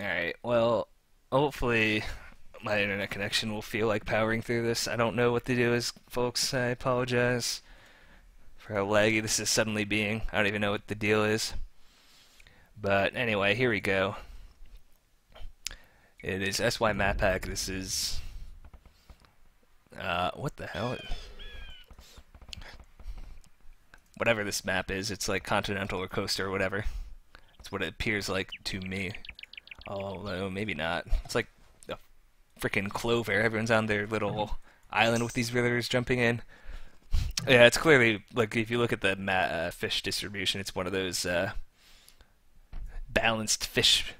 Alright, well, hopefully my internet connection will feel like powering through this. I don't know what to do is, folks. I apologize for how laggy this is suddenly being. I don't even know what the deal is. But anyway, here we go. It is SY Map Pack. This is what the hell? Whatever this map is, it's like Continental or Coaster or whatever. It's what it appears like to me. Although maybe not. It's like a freaking Clover. Everyone's on their little island with these villagers jumping in. Yeah, it's clearly like if you look at the fish distribution, it's one of those balanced fish,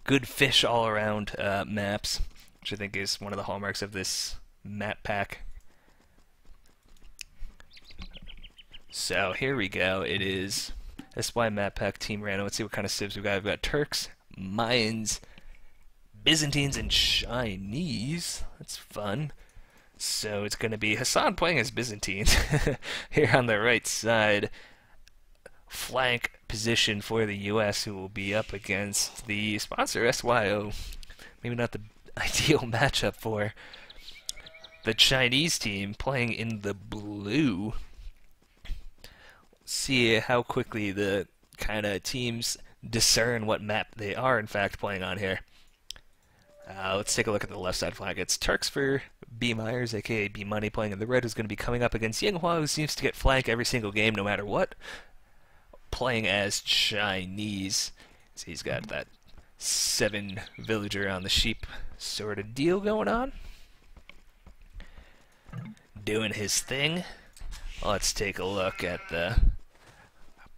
good fish all around maps, which I think is one of the hallmarks of this map pack. So here we go. It is SY Map Pack Team Random. Let's see what kind of civs we've got. We've got Turks, Mayans, Byzantines, and Chinese. That's fun. So it's going to be Hassan playing as Byzantines here on the right side. Flank position for the U.S., who will be up against the sponsor SYO. Maybe not the ideal matchup for the Chinese team playing in the blue. See how quickly the kind of teams discern what map they are in fact playing on here. Let's take a look at the left side flank. It's Turks for B Myers, aka B Money, playing in the red, who's going to be coming up against Yinghua, who seems to get flank every single game no matter what, playing as Chinese. So he's got that 7 villager on the sheep sort of deal going on. Doing his thing. Let's take a look at the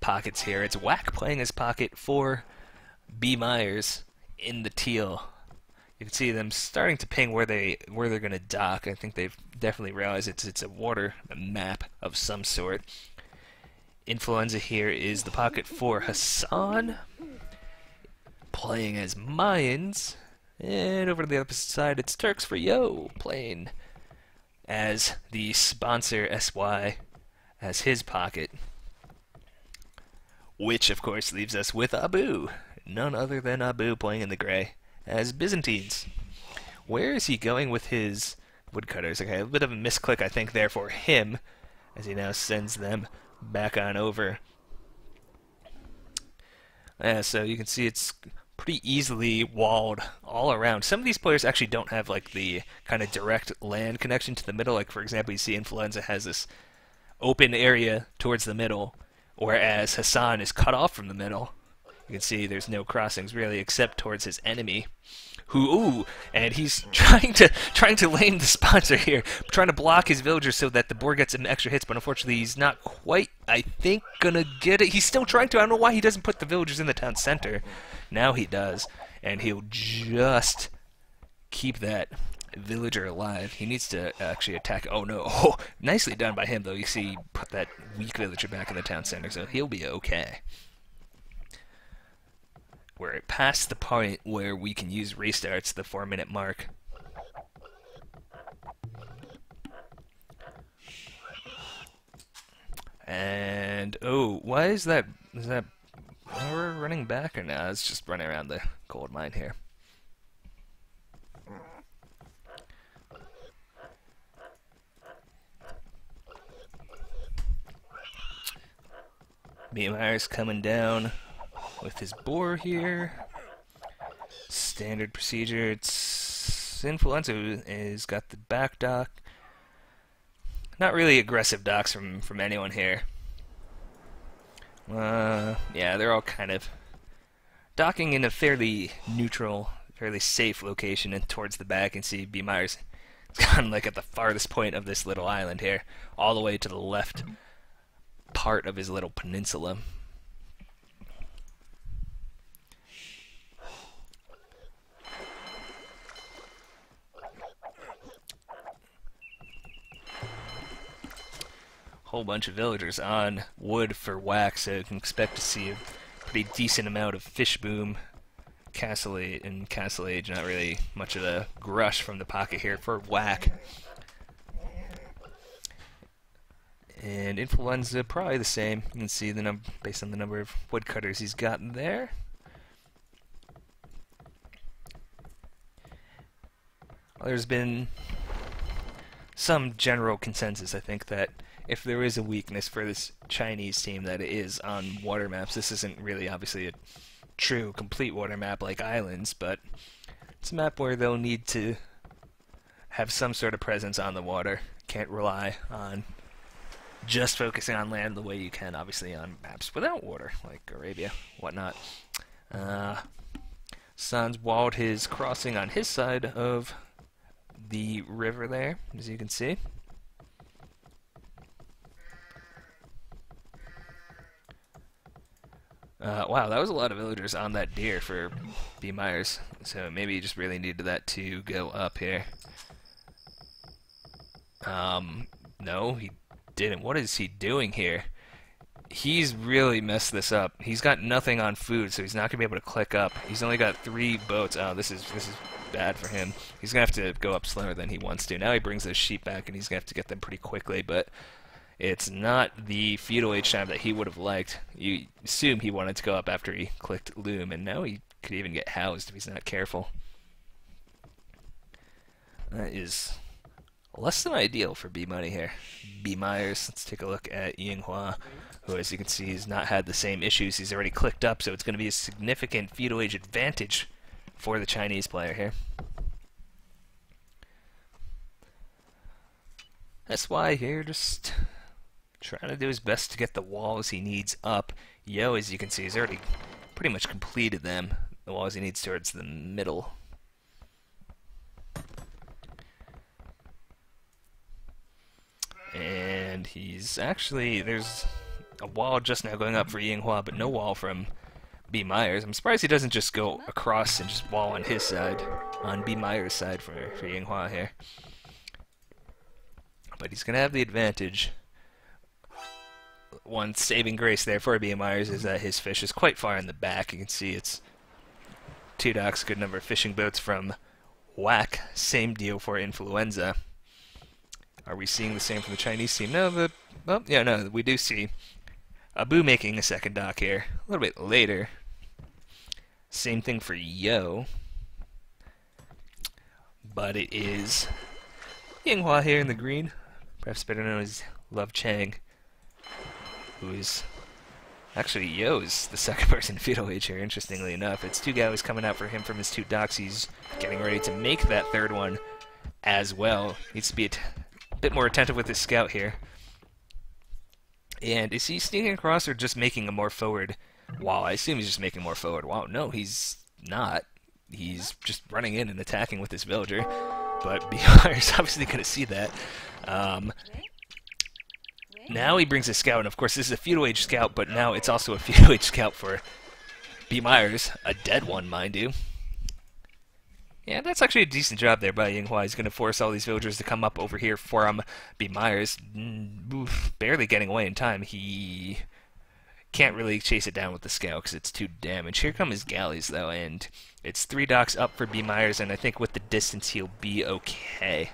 pockets here. It's Whack playing his pocket for B Myers in the teal. You can see them starting to ping where they're going to dock. I think they've definitely realized it's a map of some sort. Influenza here is the pocket for Hassan, playing as Mayans. And over to the opposite side, it's Turks for Yo, playing as the sponsor SY as his pocket. Which, of course, leaves us with Abu. None other than Abu playing in the gray as Byzantines. Where is he going with his woodcutters? Okay, a bit of a misclick, I think, there for him, as he now sends them back on over. Yeah, so you can see it's pretty easily walled all around. Some of these players actually don't have like the kind of direct land connection to the middle. Like, for example, you see Influenza has this open area towards the middle, whereas Hassan is cut off from the middle. You can see there's no crossings really except towards his enemy, and he's trying to lane the sponsor here, trying to block his villager so that the board gets some extra hits, but unfortunately he's not quite, I think, gonna get it. He's still trying to. I don't know why he doesn't put the villagers in the town center. Now he does, and he'll just keep that villager alive. He needs to actually attack. Oh no! Oh, nicely done by him though. You see, he put that weak villager back in the town center, so he'll be okay. We're past the point where we can use restarts, the 4-minute mark. And oh, why is that? Is that we're running back or now? It's just running around the gold mine here. Myers coming down with his boar here. Standard procedure. It's Influenza has got the back dock. Not really aggressive docks from anyone here. Yeah, they're all kind of docking in a fairly neutral, fairly safe location and towards the back. And see B Myers has gone like at the farthest point of this little island here, all the way to the left part of his little peninsula. Whole bunch of villagers on wood for Whack, so you can expect to see a pretty decent amount of fish boom. Castle Age, not really much of a grush from the pocket here for Whack. And Influenza, probably the same. You can see the based on the number of woodcutters he's gotten there. There's been some general consensus, I think, that if there is a weakness for this Chinese team, that it is on water maps. This isn't really, obviously, a true, complete water map like Islands, but it's a map where they'll need to have some sort of presence on the water. Can't rely on just focusing on land the way you can, obviously, on maps without water, like Arabia, whatnot. San's walled his crossing on his side of the river there, as you can see. Wow, that was a lot of villagers on that deer for B. Myers, so maybe he just really needed that to go up here. No, he didn't. What is he doing here? He's really messed this up. He's got nothing on food, so he's not gonna be able to click up. He's only got 3 boats. Oh, this is bad for him. He's gonna have to go up slower than he wants to. Now he brings those sheep back, and he's gonna have to get them pretty quickly, but it's not the feudal age time that he would have liked. You assume he wanted to go up after he clicked loom, and now he could even get housed if he's not careful. That is less than ideal for B Money here. B Myers. Let's take a look at Yinghua, who, as you can see, has not had the same issues. He's already clicked up, so it's going to be a significant feudal age advantage for the Chinese player here. That's why here, just trying to do his best to get the walls he needs up. Yo, as you can see, he's already pretty much completed them. The walls he needs towards the middle. And he's actually, there's a wall just now going up for Yinghua, but no wall from B. Myers. I'm surprised he doesn't just go across and just wall on his side, on B. Myers' side for Yinghua here. But he's going to have the advantage. One saving grace there for B. Myers is that his fish is quite far in the back. You can see it's 2 docks, good number of fishing boats from Whack. Same deal for Influenza. Are we seeing the same from the Chinese team? No, well, yeah, no, we do see Abu making a second dock here a little bit later. Same thing for Yo. But it is Yinghua here in the green, perhaps better known as Love Chang, who is actually Yo is the second person in feudal age here, interestingly enough. It's 2 galleys coming out for him from his 2 docks. He's getting ready to make that third one as well. Needs to be a bit more attentive with his scout here. And is he sneaking across or just making a more forward wall? I assume he's just making a more forward wall. No, he's not. He's just running in and attacking with his villager. But BR is obviously going to see that. Now he brings a scout, and of course this is a feudal age scout, but now it's also a feudal age scout for B. Myers. A dead one, mind you. Yeah, that's actually a decent job there by Yinghua. He's going to force all these villagers to come up over here for B. Myers. Barely getting away in time. He can't really chase it down with the scout because it's too damaged. Here come his galleys, though, and it's 3 docks up for B. Myers, and I think with the distance he'll be okay.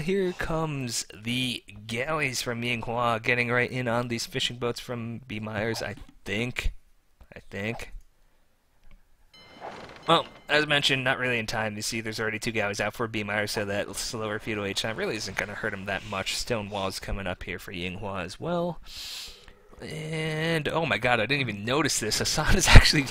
Here comes the galleys from Yinghua getting right in on these fishing boats from B. Myers, I think. Well, as mentioned, not really in time. You see there's already 2 galleys out for B. Myers, so that slower feudal age time really isn't going to hurt him that much. Stone walls coming up here for Yinghua as well. And, oh my god, I didn't even notice this. Hassan is actually...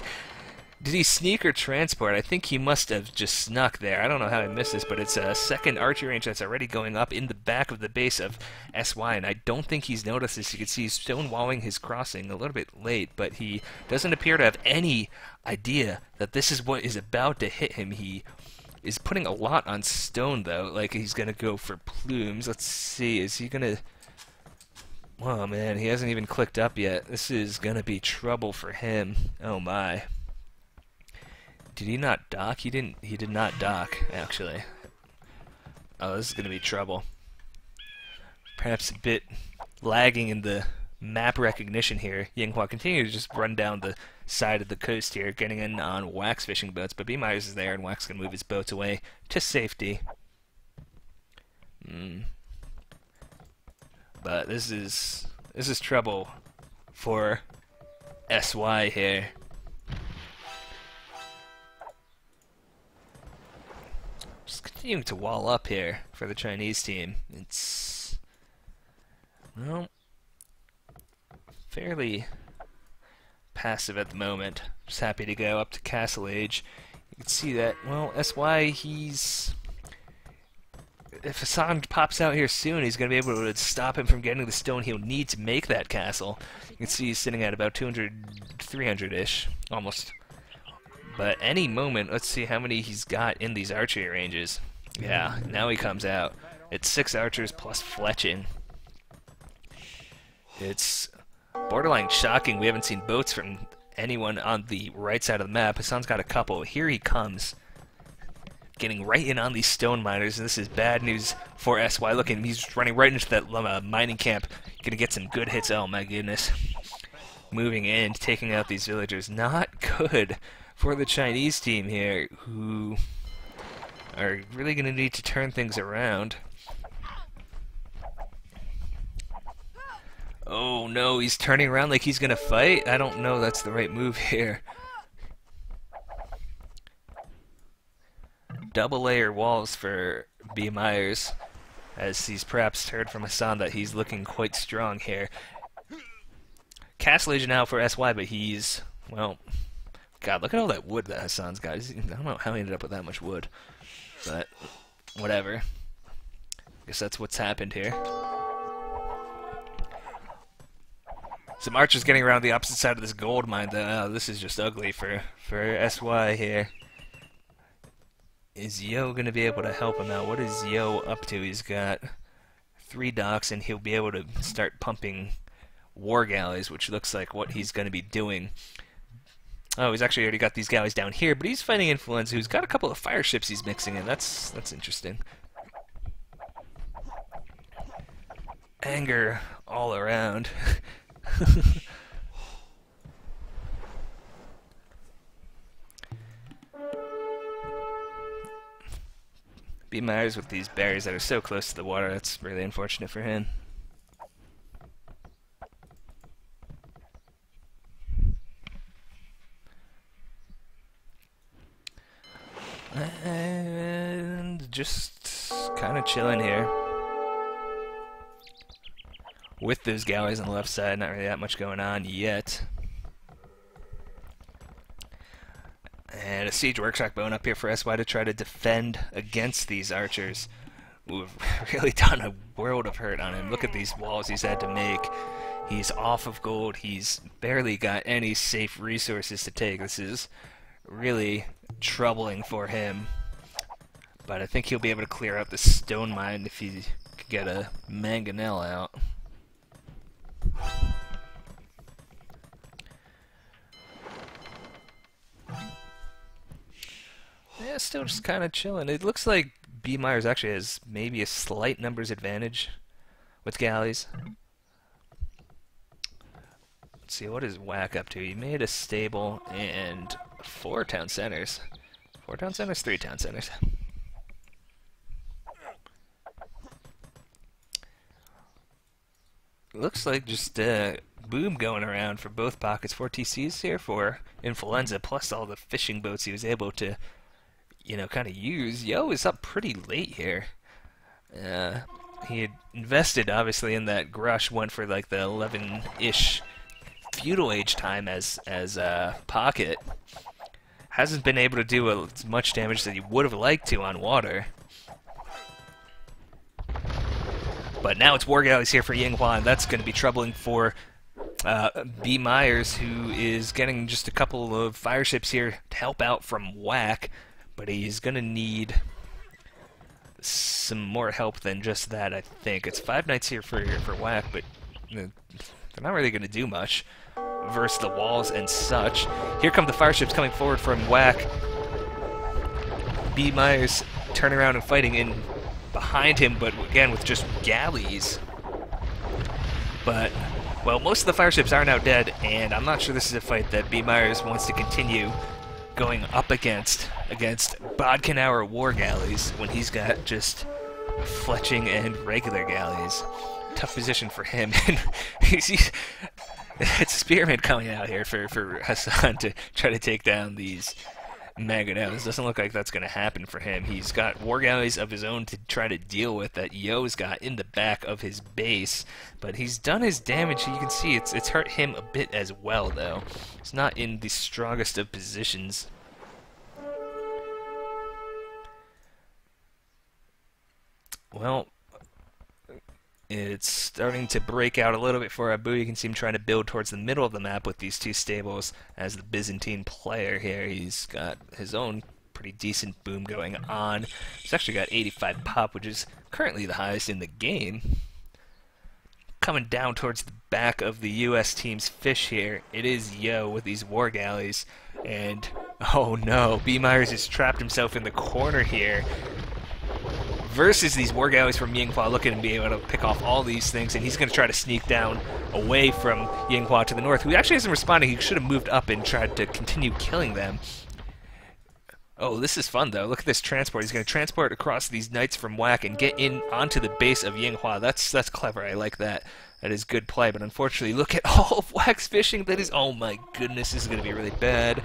Did he sneak or transport? I think he must have just snuck there. I don't know how I missed this, but it's a second archery range that's already going up in the back of the base of SY, and I don't think he's noticed this. You can see he's stonewalling his crossing a little bit late, but he doesn't appear to have any idea that this is what is about to hit him. He is putting a lot on stone, though, like he's going to go for plumes. Let's see, is he going to... Oh, man, he hasn't even clicked up yet. This is going to be trouble for him. Oh, my. Did he not dock? He did not dock, actually. Oh, this is going to be trouble. Perhaps a bit lagging in the map recognition here. Yinghua continues to just run down the side of the coast here, getting in on Wax fishing boats, but B. Myers is there, and Wax can move his boats away to safety. But this is This is trouble for SY here. Just continuing to wall up here for the Chinese team. It's, well, fairly passive at the moment. Just happy to go up to Castle Age. You can see that, well, SY, if Hassan pops out here soon, he's going to be able to stop him from getting the stone he'll need to make that castle. You can see he's sitting at about 200, 300-ish, almost. But any moment, let's see how many he's got in these archery ranges. Yeah, now he comes out. It's 6 archers plus fletching. It's borderline shocking. We haven't seen boats from anyone on the right side of the map. Hassan's got a couple. Here he comes, getting right in on these stone miners, and this is bad news for SY. Look at him, he's running right into that mining camp. Gonna get some good hits. Oh my goodness. Moving in, taking out these villagers. Not good for the Chinese team here, who are really gonna need to turn things around. Oh no, he's turning around like he's gonna fight? I don't know that's the right move here. Double layer walls for B. Myers, as he's perhaps heard from Hassan that he's looking quite strong here. Castle Age now for SY, but he's, well, God, look at all that wood that Hassan's got. I don't know how he ended up with that much wood, but whatever. Guess that's what's happened here. Some archers getting around the opposite side of this gold mine, though. Oh, this is just ugly for SY here. Is Yo going to be able to help him out? What is Yo up to? He's got 3 docks, and he'll be able to start pumping war galleys, which looks like what he's going to be doing. Oh, he's actually already got these galleys down here, but he's fighting Influenza, who's got a couple of fire ships he's mixing in. That's interesting. Anger all around. B. Myers with these berries that are so close to the water. That's really unfortunate for him. And just kind of chilling here with those galleys on the left side. Not really that much going on yet. And a siege workshop bone up here for SY to try to defend against these archers, who have really done a world of hurt on him. Look at these walls he's had to make. He's off of gold. He's barely got any safe resources to take. This is really troubling for him. But I think he'll be able to clear out the stone mine if he could get a mangonel out. Yeah, still just kind of chilling. It looks like B. Myers actually has maybe a slight numbers advantage with galleys. Let's see, what is Whack up to? He made a stable and 4 town centers. 4 town centers? 3 town centers. Looks like just boom going around for both pockets. 4 TCs here for Influenza, plus all the fishing boats he was able to, you know, kind of use. Yo is up pretty late here. He had invested, obviously, in that Grush, went for like the 11-ish feudal age time as pocket. Hasn't been able to do as much damage that he would have liked to on water. But now it's war galleys here for Yinghua, and that's going to be troubling for B. Myers, who is getting just a couple of fire ships here to help out from Whack. But he's going to need some more help than just that, I think. It's 5 knights here for Whack, but they're not really going to do much versus the walls and such. Here come the fire ships coming forward from Whack. B. Myers turning around and fighting in behind him, but again with just galleys. But, well, most of the fire ships are now dead, and I'm not sure this is a fight that B. Myers wants to continue going up against Bodkenauer war galleys when he's got just fletching and regular galleys. tough position for him. It's Spearman coming out here for Hassan to try to take down these Mangonels. Doesn't look like that's going to happen for him. He's got war galleys of his own to try to deal with that Yo's got in the back of his base, but he's done his damage. You can see it's hurt him a bit as well, though. He's not in the strongest of positions. Well, it's starting to break out a little bit for Abu. You can see him trying to build towards the middle of the map with these two stables as the Byzantine player here. He's got his own pretty decent boom going on. He's actually got 85 pop, which is currently the highest in the game. Coming down towards the back of the U.S. team's fish here, it is Yo with these war galleys. And, oh no, B. Myers has trapped himself in the corner here. Versus these war galleys from Yinghua, looking to be able to pick off all these things, and he's going to try to sneak down away from Yinghua to the north, who actually isn't responding. He should have moved up and tried to continue killing them. Oh, this is fun, though. Look at this transport. He's going to transport across these knights from Whack and get in onto the base of Yinghua. That's clever. I like that. That is good play, but unfortunately, look at all of Whack's fishing. That is, oh my goodness, this is going to be really bad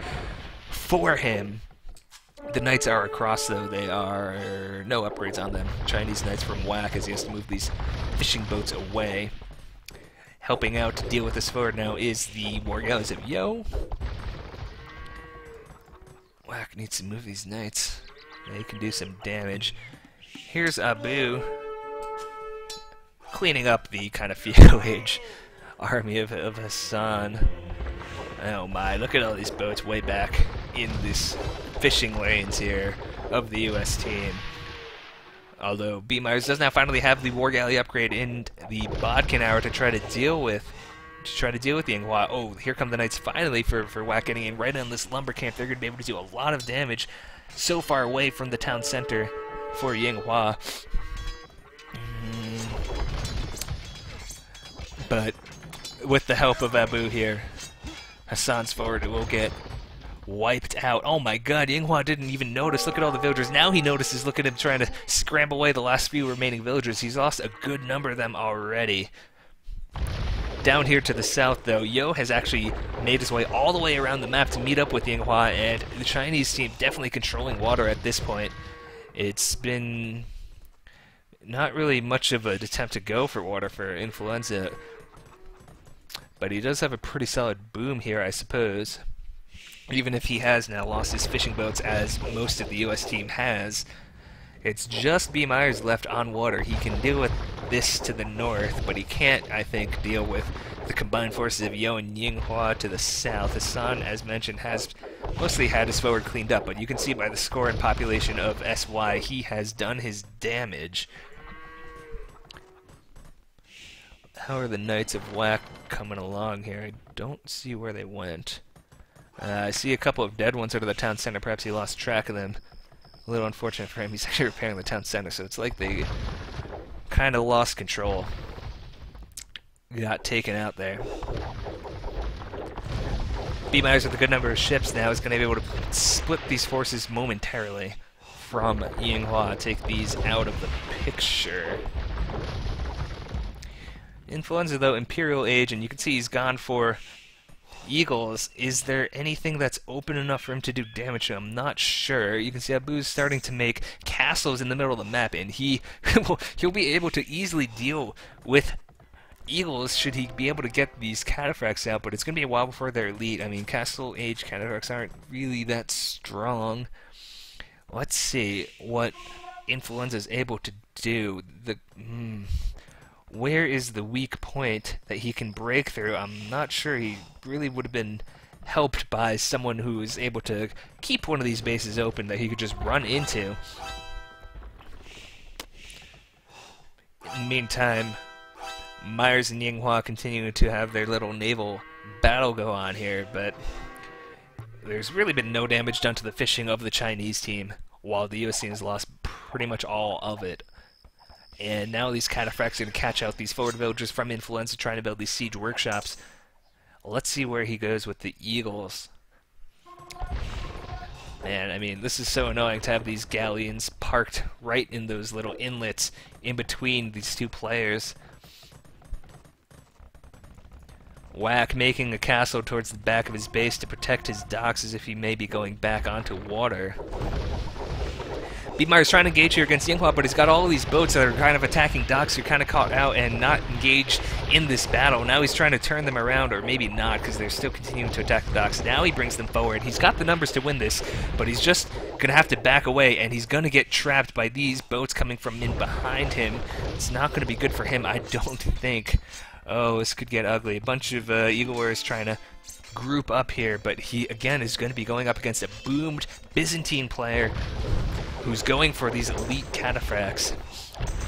for him. The knights are across, though. They are no upgrades on them. Chinese knights from Whack, as he has to move these fishing boats away. Helping out to deal with this forward now is the war galleys of Yo. Whack needs to move these knights. They can do some damage. Here's Abu cleaning up the kind of feudal age army of Hassan. Oh my, look at all these boats way back in this fishing lanes here of the U.S. team. Although B. Myers does now finally have the war galley upgrade in the Bodkin Hour to try to deal with Yinghua. Oh, here come the knights finally for Whack getting in right on this lumber camp. They're going to be able to do a lot of damage so far away from the town center for Yinghua. But with the help of Abu here, Hassan's forward will get wiped out. Oh my god, Yinghua didn't even notice. Look at all the villagers. Now he notices. Look at him trying to scramble away the last few remaining villagers. He's lost a good number of them already. Down here to the south, though, Yo has actually made his way all the way around the map to meet up with Yinghua, and the Chinese team definitely controlling water at this point. It's been not really much of an attempt to go for water for Influenza, but he does have a pretty solid boom here, I suppose. Even if he has now lost his fishing boats, as most of the U.S. team has. It's just B. Myers left on water. He can deal with this to the north, but he can't, I think, deal with the combined forces of Yo and Yinghua to the south. Hassan, as mentioned, has mostly had his forward cleaned up, but you can see by the score and population of SY, he has done his damage. How are the Knights of Whack coming along here? I don't see where they went. I see a couple of dead ones out of the town center. Perhaps he lost track of them. A little unfortunate for him. He's actually repairing the town center, so it's like they kind of lost control. Got taken out there. B. Myers with a good number of ships now is going to be able to split these forces momentarily from Yinghua. Take these out of the picture. Influenza, though, Imperial Age, and you can see he's gone for Eagles. Is there anything that's open enough for him to do damage to him? I'm not sure. You can see Abu's starting to make castles in the middle of the map, and he'll be able to easily deal with Eagles should he be able to get these cataphracts out, but it's going to be a while before they're elite. I mean, Castle Age cataphracts aren't really that strong. Let's see what Influenza's able to do. Where is the weak point that he can break through? I'm not sure. He really would have been helped by someone who is able to keep one of these bases open that he could just run into. In the meantime, Myers and Yinghua continue to have their little naval battle go on here, but there's really been no damage done to the fishing of the Chinese team, while the US team has lost pretty much all of it. And now these cataphracts are going to catch out these forward villagers from Influenza trying to build these siege workshops. Let's see where he goes with the Eagles. Man, I mean, this is so annoying to have these galleons parked right in those little inlets in between these two players. Whack making a castle towards the back of his base to protect his docks as if he may be going back onto water. Beatmeyer's trying to engage here against Yinghua, but he's got all these boats that are kind of attacking docks. You're kind of caught out and not engaged in this battle. Now he's trying to turn them around, or maybe not, because they're still continuing to attack the docks. Now he brings them forward. He's got the numbers to win this, but he's just going to have to back away, and he's going to get trapped by these boats coming from in behind him. It's not going to be good for him, I don't think. Oh, this could get ugly. A bunch of Eagle Warriors trying to group up here, but he, again, is going to be going up against a boomed Byzantine player who's going for these elite cataphracts.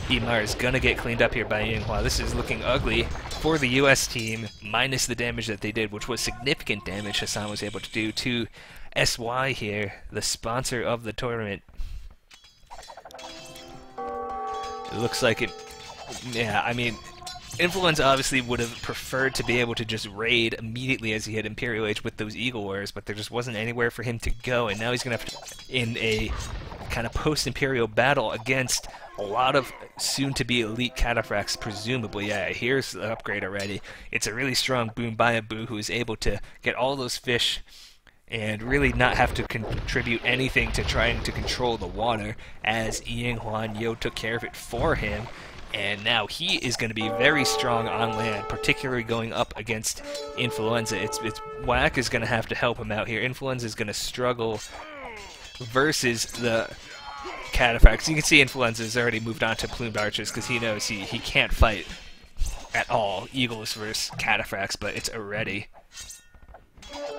Beatmeyer is going to get cleaned up here by Yinghua. This is looking ugly for the U.S. team, minus the damage that they did, which was significant damage Hassan was able to do to SY here, the sponsor of the tournament. It looks like it... Yeah, I mean... Influenza obviously would have preferred to be able to just raid immediately as he hit Imperial Age with those Eagle Warriors, but there just wasn't anywhere for him to go, and now he's going to have to, in a kind of post-Imperial battle against a lot of soon-to-be elite cataphracts, presumably. Yeah, here's the upgrade already. It's a really strong Boom Bayabu who is able to get all those fish and really not have to contribute anything to trying to control the water, as Yinghua and Yo took care of it for him. And now he is going to be very strong on land, particularly going up against Influenza. It's Whack is going to have to help him out here. Influenza is going to struggle versus the cataphracts. You can see Influenza has already moved on to plumed archers because he knows he can't fight at all Eagles versus cataphracts, but it's already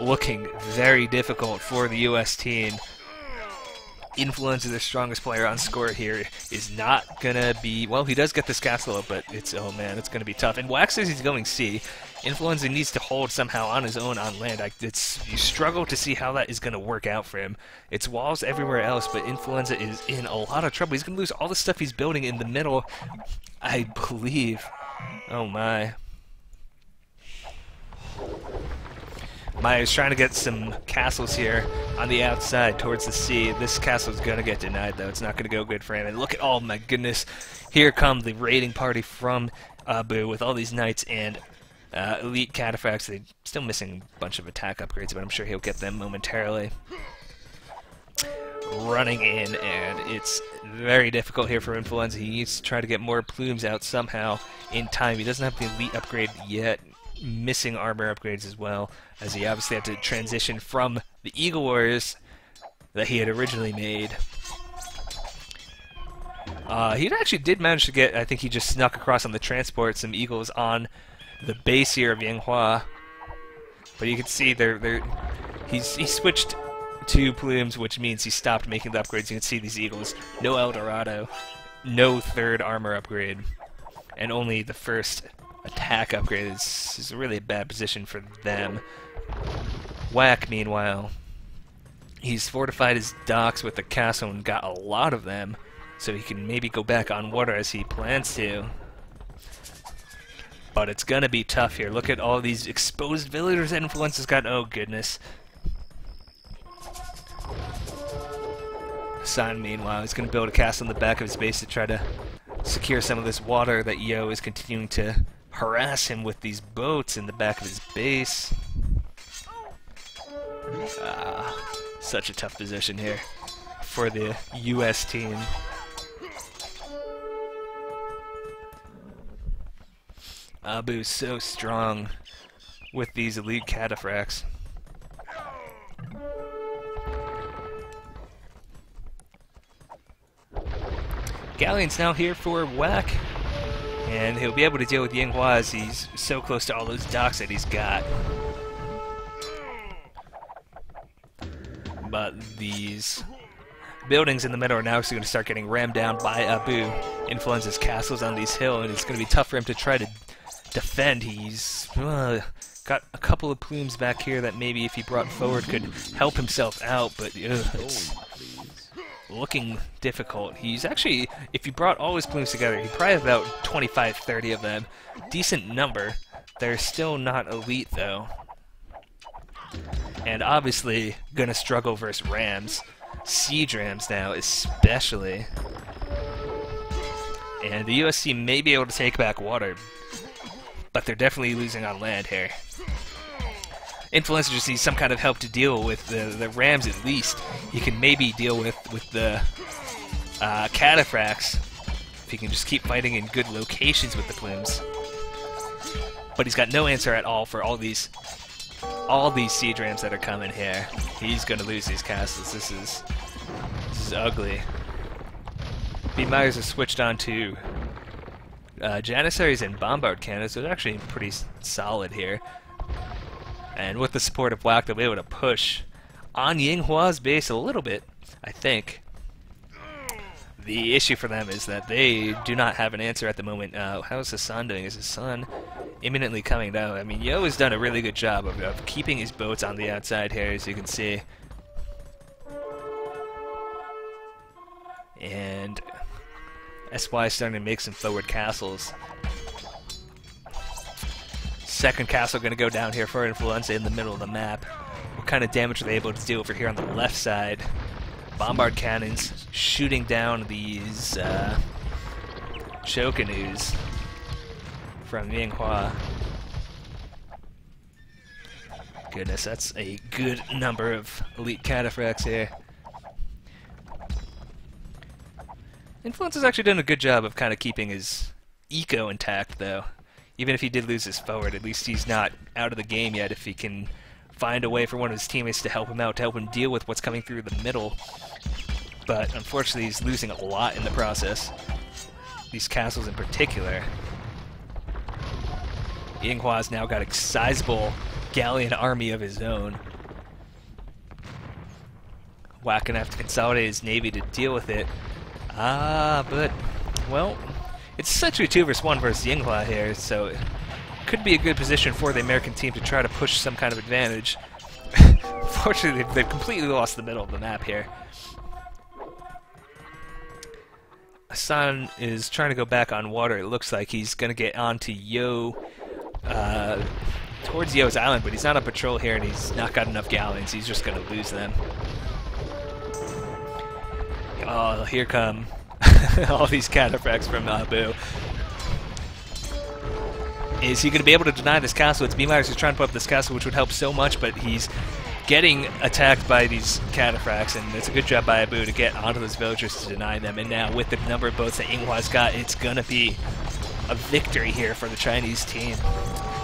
looking very difficult for the U.S. team. Influenza, the strongest player on score here, is not gonna be... Well, he does get this castle up, but it's... Oh man, it's gonna be tough. And Wax says he's going C. Influenza needs to hold somehow on his own on land. You struggle to see how that is gonna work out for him. It's walls everywhere else, but Influenza is in a lot of trouble. He's gonna lose all the stuff he's building in the middle, I believe. Oh my. Maya's trying to get some castles here on the outside towards the sea. This castle's going to get denied, though. It's not going to go good for him. And look at, oh my goodness, here come the raiding party from Abu with all these knights and elite cataphracts. They're still missing a bunch of attack upgrades, but I'm sure he'll get them momentarily. Running in, and it's very difficult here for Influenza. He needs to try to get more plumes out somehow in time. He doesn't have the elite upgrade yet. Missing armor upgrades as well, as he obviously had to transition from the Eagle Warriors that he had originally made. He actually did manage to get, I think he just snuck across on the transport, some Eagles on the base here of Yinghua. But you can see he switched to plumes, which means he stopped making the upgrades. You can see these Eagles, no El Dorado, no third armor upgrade, and only the first attack upgrade. Is really a bad position for them. Whack, meanwhile, he's fortified his docks with the castle and got a lot of them, so he can maybe go back on water as he plans to. But it's gonna be tough here. Look at all these exposed villagers that Influenza's got. Oh goodness. Hassan, meanwhile, is gonna build a castle in the back of his base to try to secure some of this water that Yo is continuing to harass him with these boats in the back of his base. Such a tough position here for the U.S. team. Abu's so strong with these elite cataphracts. Galleon's now here for Whack, and he'll be able to deal with Yinghua as he's so close to all those docks that he's got. But these buildings in the middle are now actually going to start getting rammed down by Abu. Influenza's castles on these hills, and it's going to be tough for him to try to defend. He's got a couple of plumes back here that maybe if he brought forward could help himself out, but it's looking difficult. He's actually, if he brought all his plumes together, he'd probably have about 25, 30 of them. Decent number. They're still not elite, though. And obviously gonna struggle versus Rams. Siege Rams now, especially. And the USC may be able to take back water. but they're definitely losing on land here. Influencer just needs some kind of help to deal with the Rams at least. He can maybe deal with the Cataphracts if he can just keep fighting in good locations with the Plumes. But he's got no answer at all for all these siege rams that are coming here. He's gonna lose these castles. This is ugly. B. Myers has switched on to Janissaries and Bombard cannons, so they're actually pretty solid here. And with the support of Whack, they'll be able to push on Yinghua's base a little bit, I think. The issue for them is that they do not have an answer at the moment. How is Hassan doing? Is Hassan imminently coming down? I mean, Yo has done a really good job of keeping his boats on the outside here, as you can see. And SY is starting to make some forward castles. Second castle going to go down here for Influenza in the middle of the map. What kind of damage are they able to do over here on the left side? Bombard cannons shooting down these Shokuns from Yinghua. Goodness, that's a good number of elite cataphracts here. Influenza's actually done a good job of kind of keeping his eco intact, though. Even if he did lose his forward, at least he's not out of the game yet if he can find a way for one of his teammates to help him out, to help him deal with what's coming through the middle. But unfortunately, he's losing a lot in the process. These castles in particular. Yinghua's now got a sizable galleon army of his own. Whack gonna have to consolidate his navy to deal with it. But, well, it's essentially 2 versus 1 versus Yinghua here, so it could be a good position for the American team to try to push some kind of advantage. Fortunately, they've completely lost the middle of the map here. Hassan is trying to go back on water. It looks like he's going to get onto Yo, towards Yo's island, but he's not on patrol here, and he's not got enough galleons. He's just going to lose them. Oh, here come all these cataphracts from Abu. Is he going to be able to deny this castle? It's B-Myers who's trying to put up this castle, which would help so much, but he's getting attacked by these cataphracts, and it's a good job by Abu to get onto those villagers to deny them. And now, with the number of boats that Yinghua's got, it's going to be a victory here for the Chinese team.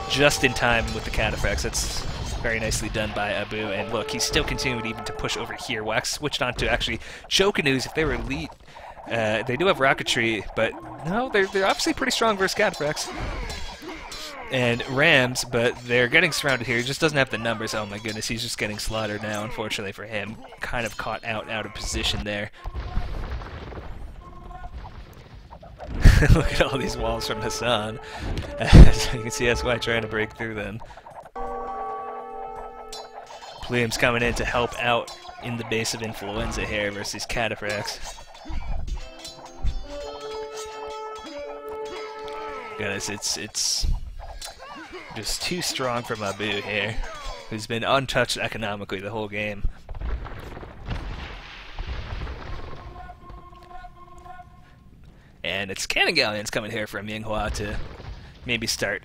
Just in time with the cataphracts. That's very nicely done by Abu. And look, he's still continuing even to push over here. Wax switched on to actually Shokuns if they were elite. They do have rocketry, but no, they're obviously pretty strong versus cataphracts. And Rams, but they're getting surrounded here. He just doesn't have the numbers. Oh my goodness, he's just getting slaughtered now, unfortunately for him. Kind of caught out of position there. Look at all these walls from Hassan. So you can see SY trying to break through them. Plume's coming in to help out in the base of Influenza here versus cataphracts. Guys, it's just too strong from Abu here, who's been untouched economically the whole game. And it's cannon galleons coming here from Yinghua to maybe start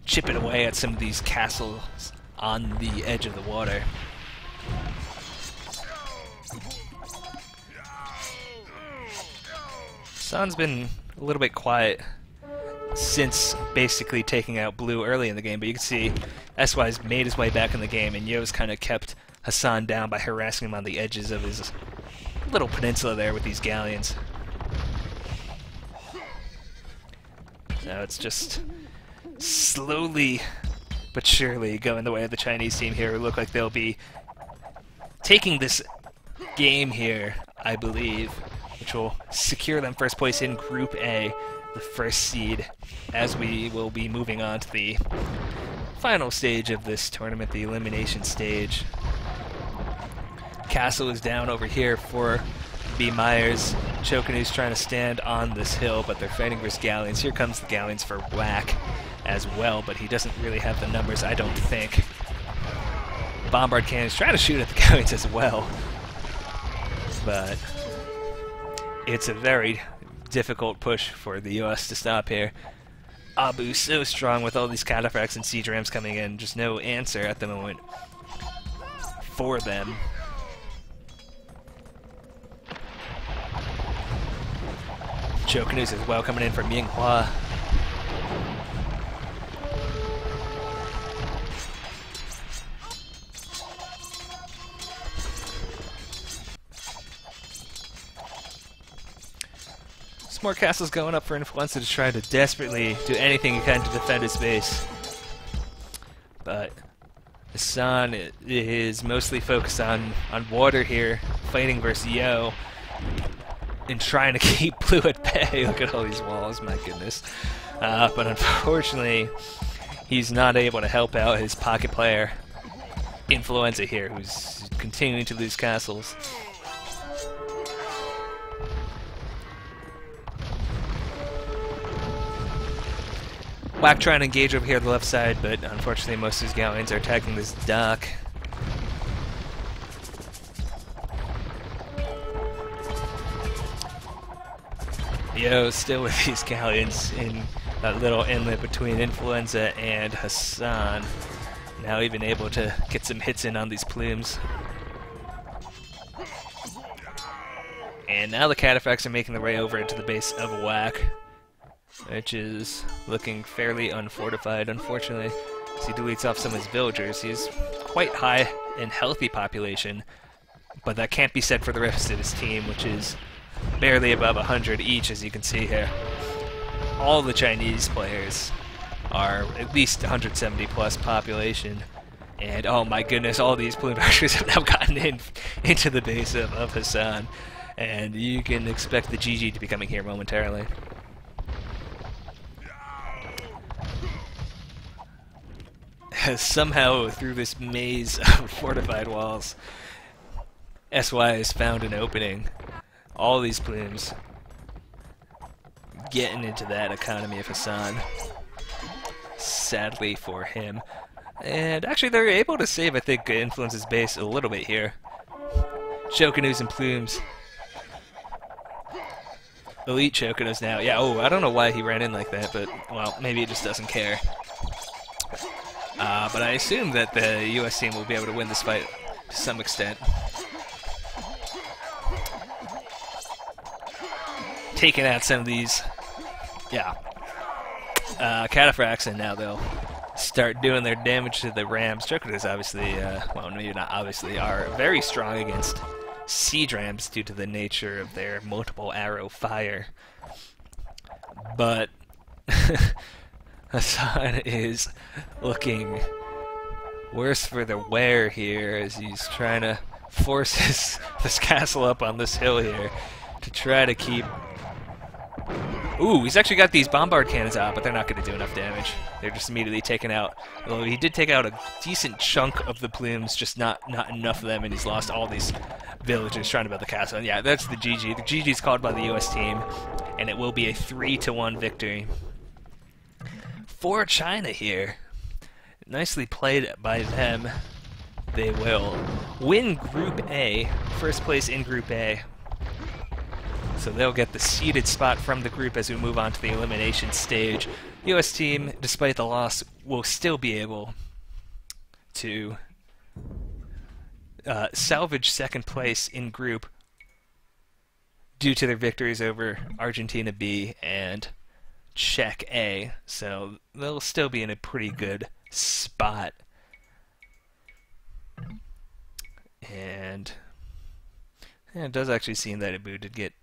chipping away at some of these castles on the edge of the water. Sun's been a little bit quiet since basically taking out Blue early in the game, but you can see SY's made his way back in the game, and Yo's kind of kept Hassan down by harassing him on the edges of his little peninsula there with these galleons. So it's just slowly but surely going the way of the Chinese team here, who look like they'll be taking this game here, I believe, which will secure them first place in Group A, the first seed, as we will be moving on to the final stage of this tournament, the elimination stage. Castle is down over here for B. Myers. Shokunu's trying to stand on this hill, but they're fighting versus galleons. Here comes the galleons for Whack as well, but he doesn't really have the numbers, I don't think. Bombard cannons trying to shoot at the galleons as well, but it's a very difficult push for the U.S. to stop here. Abu so strong with all these cataphracts and siege rams coming in. Just no answer at the moment for them. Chokanus as well coming in from Yinghua. Some more castles going up for Influenza to try to desperately do anything he can to defend his base. But Hassan is mostly focused on water here, fighting versus Yo, and trying to keep blue at bay. Look at all these walls, my goodness. But unfortunately, he's not able to help out his pocket player, Influenza here, who's continuing to lose castles. Whack trying to engage over here on the left side, but unfortunately most of his galleons are attacking this dock. Yo, still with these galleons in that little inlet between Influenza and Hassan. Now even able to get some hits in on these plumes. And now the cataphracts are making their way over into the base of Whack, which is looking fairly unfortified, unfortunately. As he deletes off some of his villagers, he's quite high in healthy population, but that can't be said for the rest of his team, which is barely above 100 each, as you can see here. All the Chinese players are at least 170 plus population, and oh my goodness, all these plume archers have now gotten into the base of Hassan, and you can expect the GG to be coming here momentarily. Somehow, through this maze of fortified walls, SY has found an opening. All these plumes getting into that economy of Hassan. Sadly for him. And actually, they're able to save, I think, Influence's base a little bit here. Chokanus and plumes. Elite Chokanus now. Yeah, oh, I don't know why he ran in like that, but, well, maybe he just doesn't care. But I assume that the US team will be able to win this fight to some extent. Taking out some of these, cataphracts, and now they'll start doing their damage to the rams. Chokanus obviously, well, maybe not obviously, are very strong against siege rams due to the nature of their multiple arrow fire. But Hassan is looking worse for the wear here as he's trying to force this castle up on this hill here to try to keep... Ooh, he's actually got these bombard cannons out, but they're not going to do enough damage. They're just immediately taken out. Although he did take out a decent chunk of the plumes, just not enough of them, and he's lost all these villagers trying to build the castle. And yeah, that's the GG. The GG is called by the US team, and it will be a 3-1 victory for China here. Nicely played by them. They will win Group A, first place in Group A. So they'll get the seeded spot from the group as we move on to the elimination stage. The US team, despite the loss, will still be able to salvage second place in group due to their victories over Argentina B and Czech A. So they'll still be in a pretty good spot. And it does actually seem that Abu did get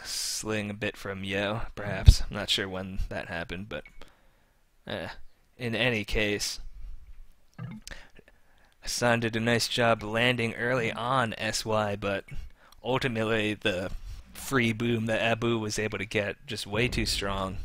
sling a bit from Yo, perhaps. I'm not sure when that happened, but in any case, Hassan did a nice job landing early on SY, but ultimately the free boom that Abu was able to get just way too strong.